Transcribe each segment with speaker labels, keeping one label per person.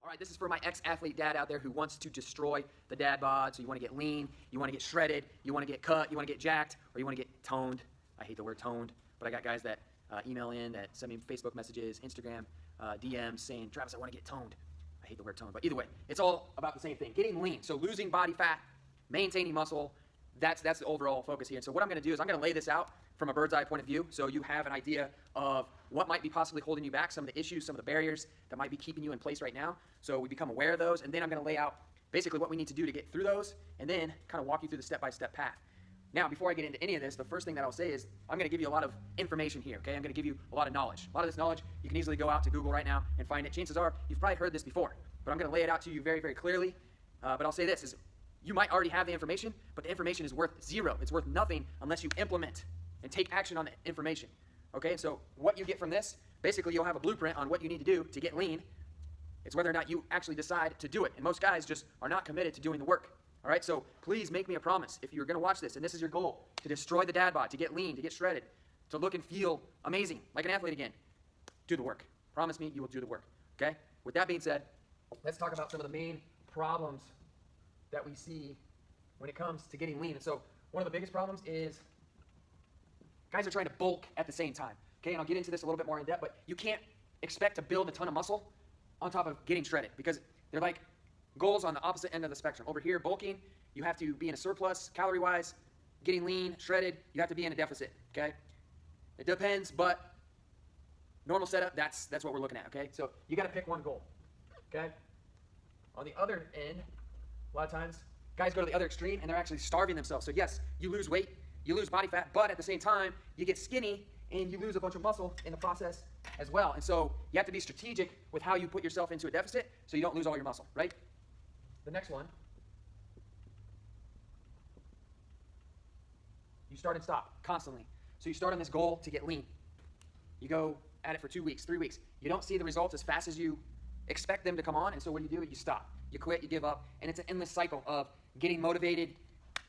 Speaker 1: All right, this is for my ex-athlete dad out there who wants to destroy the dad bod. So you want to get lean, you want to get shredded, you want to get cut, you want to get jacked, or you want to get toned. I hate the word toned, but I got guys that email in, that send me Facebook messages, Instagram DMs saying, Travis, I want to get toned. I hate the word toned, but either way, it's all about the same thing. Getting lean, so losing body fat, maintaining muscle, that's the overall focus here. And so what I'm going to do is I'm going to lay this out from a bird's eye point of view so you have an idea of what might be possibly holding you back, some of the issues, some of the barriers that might be keeping you in place right now. So we become aware of those, and then I'm going to lay out basically what we need to do to get through those, and then kind of walk you through the step-by-step path. Now, before I get into any of this, the first thing that I'll say is I'm going to give you a lot of information here, okay? I'm going to give you a lot of knowledge. A lot of this knowledge, you can easily go out to Google right now and find it. Chances are you've probably heard this before, but I'm going to lay it out to you very, very clearly. But I'll say this, is you might already have the information, but the information is worth zero. It's worth nothing unless you implement and take action on the information, okay? And so what you get from this, basically you'll have a blueprint on what you need to do to get lean. It's whether or not you actually decide to do it. And most guys just are not committed to doing the work. All right, so please make me a promise. If you're going to watch this and this is your goal, to destroy the dad bod, to get lean, to get shredded, to look and feel amazing, like an athlete again, do the work. Promise me you will do the work, okay? With that being said, let's talk about some of the main problems that we see when it comes to getting lean. And so one of the biggest problems is guys are trying to bulk at the same time, okay? And I'll get into this a little bit more in depth, but you can't expect to build a ton of muscle on top of getting shredded because they're like goals on the opposite end of the spectrum. Over here, bulking, you have to be in a surplus calorie-wise. Getting lean, shredded, you have to be in a deficit, okay? It depends, but normal setup, that's what we're looking at, okay? So you got to pick one goal, okay? On the other end, a lot of times, guys go to the other extreme and they're actually starving themselves. So yes, you lose weight, you lose body fat, but at the same time, you get skinny and you lose a bunch of muscle in the process as well. And so you have to be strategic with how you put yourself into a deficit so you don't lose all your muscle, right? The next one, you start and stop constantly. So you start on this goal to get lean. You go at it for 2 weeks, 3 weeks. You don't see the results as fast as you expect them to come on, and so what do? You stop. You quit, you give up, and it's an endless cycle of getting motivated.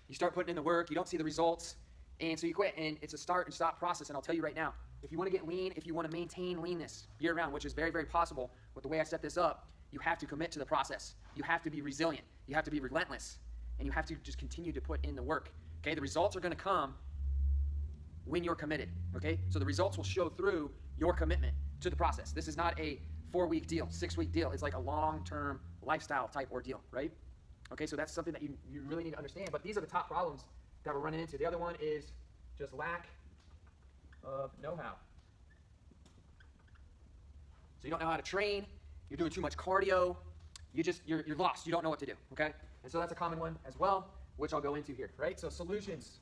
Speaker 1: You start putting in the work, you don't see the results, and so you quit, and it's a start and stop process. And I'll tell you right now, if you want to get lean, if you want to maintain leanness year-round, which is very, very possible with the way I set this up, you have to commit to the process. You have to be resilient. You have to be relentless, and you have to just continue to put in the work. Okay, the results are going to come when you're committed. Okay, so the results will show through your commitment to the process. This is not a 4-week deal, 6-week deal. It's like a long-term lifestyle type ordeal, right? Okay, so that's something that you really need to understand. But these are the top problems that we're running into. The other one is just lack of know-how. So you don't know how to train. You're doing too much cardio. You're lost. You don't know what to do, okay? And so that's a common one as well, which I'll go into here, right? So solutions.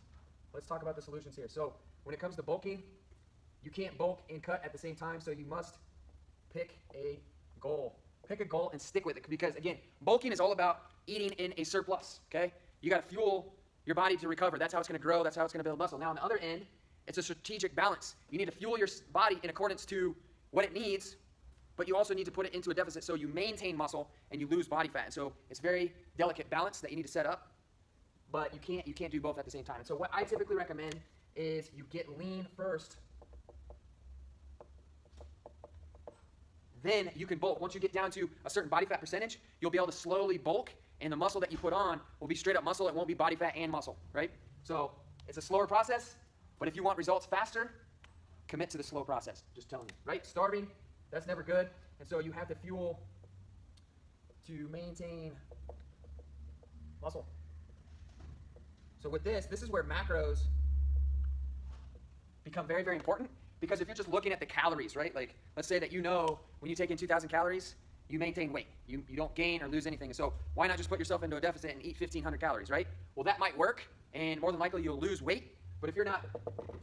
Speaker 1: Let's talk about the solutions here. So when it comes to bulking, you can't bulk and cut at the same time, so you must pick a goal. Pick a goal and stick with it because, again, bulking is all about eating in a surplus, okay? You got to fuel your body to recover. That's how it's going to grow. That's how it's going to build muscle. Now, on the other end, it's a strategic balance. You need to fuel your body in accordance to what it needs, but you also need to put it into a deficit so you maintain muscle and you lose body fat. And so it's very delicate balance that you need to set up, but you can't do both at the same time. And so what I typically recommend is you get lean first, then you can bulk. Once you get down to a certain body fat percentage, you'll be able to slowly bulk, and the muscle that you put on will be straight up muscle. It won't be body fat and muscle, right? So it's a slower process, but if you want results faster, commit to the slow process. Just telling you, right? Starving, that's never good. And so you have to fuel to maintain muscle. So with this is where macros become very, very important, because if you're just looking at the calories, right? Like, let's say that you know when you take in 2,000 calories, you maintain weight. You don't gain or lose anything. So why not just put yourself into a deficit and eat 1,500 calories, right? Well, that might work, and more than likely you'll lose weight. But if you're not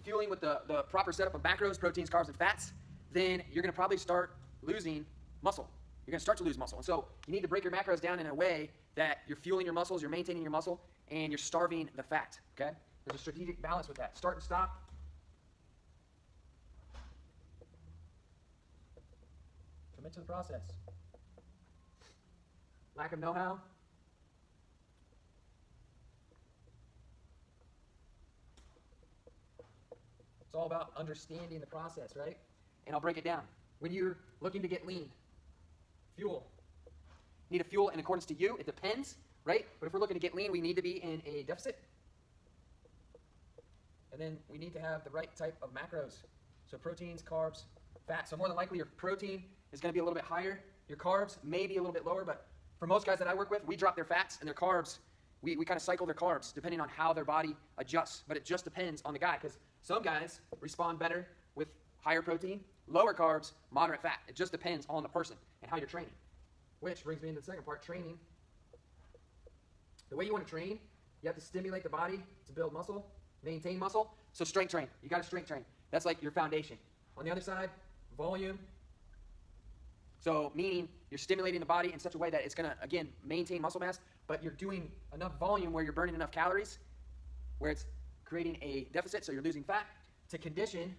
Speaker 1: fueling with the proper setup of macros, proteins, carbs, and fats, then you're going to probably start losing muscle. You're going to start to lose muscle. And so you need to break your macros down in a way that you're fueling your muscles, you're maintaining your muscle, and you're starving the fat, okay? There's a strategic balance with that. Start and stop. Commit to the process. Lack of know-how. It's all about understanding the process, right? And I'll break it down. When you're looking to get lean, fuel. need a fuel in accordance to you. It depends, right? But if we're looking to get lean, we need to be in a deficit. And then we need to have the right type of macros. So proteins, carbs, fat. So more than likely your protein is going to be a little bit higher. Your carbs may be a little bit lower, but for most guys that I work with, we drop their fats and their carbs. We kind of cycle their carbs depending on how their body adjusts. But it just depends on the guy, because some guys respond better with higher protein, lower carbs, moderate fat. It just depends on the person and how you're training. Which brings me into the second part, training. The way you want to train, you have to stimulate the body to build muscle, maintain muscle. So strength train. You got to strength train. That's like your foundation. On the other side, volume. So meaning you're stimulating the body in such a way that it's going to, again, maintain muscle mass, but you're doing enough volume where you're burning enough calories, where it's creating a deficit, so you're losing fat. To condition,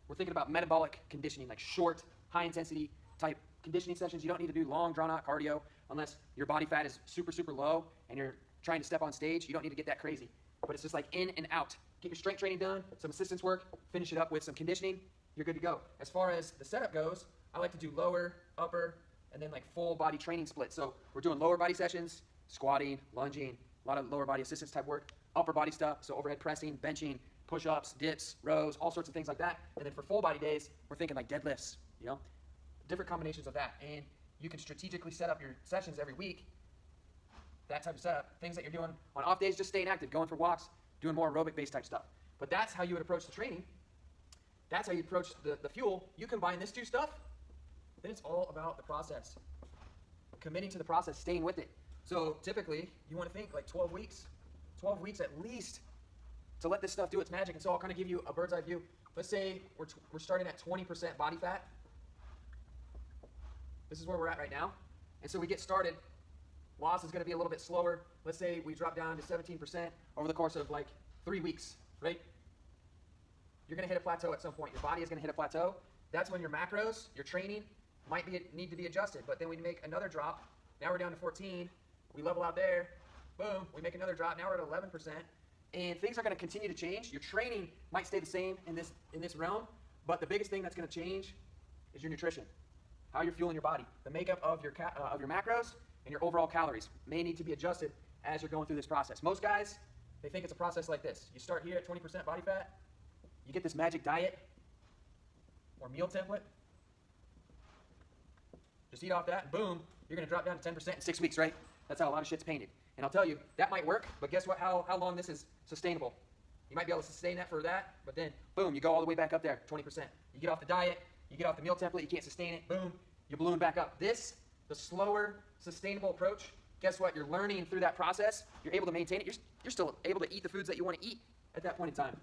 Speaker 1: we're thinking about metabolic conditioning, like short, high-intensity type conditioning sessions. You don't need to do long, drawn-out cardio unless your body fat is super, super low and you're trying to step on stage. You don't need to get that crazy. But it's just like in and out. Get your strength training done, some assistance work, finish it up with some conditioning, you're good to go. As far as the setup goes, I like to do lower, upper, and then like full body training split. So we're doing lower body sessions, squatting, lunging, a lot of lower body assistance type work, upper body stuff, so overhead pressing, benching, push-ups, dips, rows, all sorts of things like that. And then for full body days, we're thinking like deadlifts, different combinations of that. And you can strategically set up your sessions every week, that type of setup. Things that you're doing on off days, just staying active, going for walks, doing more aerobic-based type stuff. But that's how you would approach the training. That's how you approach the fuel. You combine this two stuff, then it's all about the process. Committing to the process, staying with it. So typically, you want to think like 12 weeks. 12 weeks at least to let this stuff do its magic. And so I'll kind of give you a bird's eye view. Let's say we're starting at 20% body fat. This is where we're at right now. And so we get started. Loss is going to be a little bit slower. Let's say we drop down to 17% over the course of like 3 weeks, right? You're going to hit a plateau at some point. Your body is going to hit a plateau. That's when your macros, your training, need to be adjusted. But then we make another drop. Now we're down to 14. We level out there. Boom. We make another drop. Now we're at 11%. And things are going to continue to change. Your training might stay the same in this realm, but the biggest thing that's going to change is your nutrition, how you're fueling your body. The makeup of your macros and your overall calories may need to be adjusted as you're going through this process. Most guys, they think it's a process like this. You start here at 20% body fat. You get this magic diet or meal template. Just eat off that, and boom, you're going to drop down to 10% in 6 weeks, right? That's how a lot of shit's painted. And I'll tell you, that might work, but guess what? How long this is sustainable. You might be able to sustain that for that, but then, boom, you go all the way back up there, 20%. You get off the diet, you get off the meal template, you can't sustain it, boom, you balloon back up. This, the slower, sustainable approach, guess what? You're learning through that process. You're able to maintain it. You're still able to eat the foods that you want to eat at that point in time.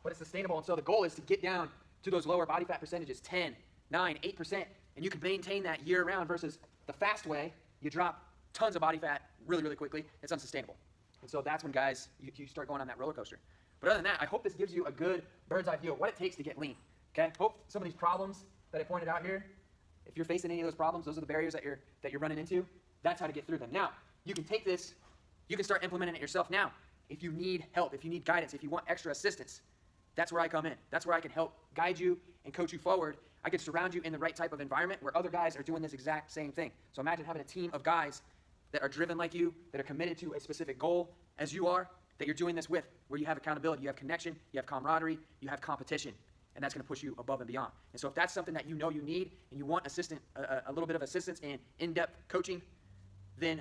Speaker 1: But it's sustainable, and so the goal is to get down to those lower body fat percentages, 10, 9, 8%, and you can maintain that year-round versus the fast way. You drop tons of body fat really, really quickly. It's unsustainable. And so that's when, guys, you start going on that roller coaster. But other than that, I hope this gives you a good bird's eye view of what it takes to get lean. Okay? Hope some of these problems that I pointed out here, if you're facing any of those problems, those are the barriers that you're running into. That's how to get through them. Now, you can take this, you can start implementing it yourself now. If you need help, if you need guidance, if you want extra assistance, that's where I come in. That's where I can help guide you and coach you forward. I can surround you in the right type of environment where other guys are doing this exact same thing. So imagine having a team of guys that are driven like you, that are committed to a specific goal as you are, that you're doing this with, where you have accountability, you have connection, you have camaraderie, you have competition, and that's going to push you above and beyond. And so if that's something that you know you need and you want a little bit of assistance and in-depth coaching, then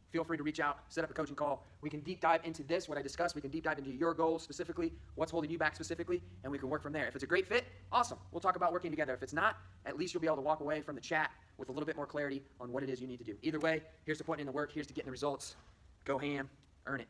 Speaker 1: feel free to reach out, set up a coaching call. We can deep dive into this, what I discussed. We can deep dive into your goals specifically, what's holding you back specifically, and we can work from there. If it's a great fit, awesome. We'll talk about working together. If it's not, at least you'll be able to walk away from the chat with a little bit more clarity on what it is you need to do. Either way, here's to putting in the work. Here's to getting the results. Go ham, earn it.